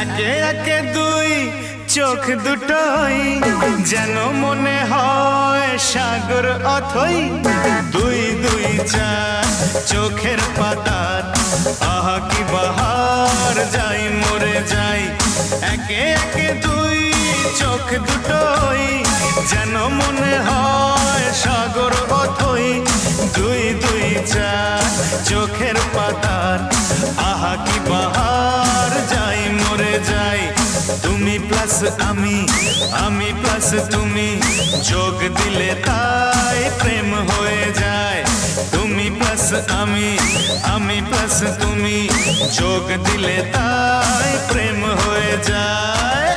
একে একে দুই চোখ দুটোই যেন মনে হয় সাগর অথই। দুই দুই চার চোখের পাতার আহা কি বাহার, যাই মরে যাই। একে একে দুই চোখ দুটোই যেন মনে হয় সাগর অথই। দুই দুই চার চোখের পাতার আহা কি বাহার, যাই মরে যাই। তুমি প্লাস আমি, আমি প্লাস তুমি, যোগ দিলে তাই প্রেম হয়ে যায়। তুমি প্লাস আমি, আমি প্লাস তুমি, যোগ দিলে তাই প্রেম হয়ে যায়।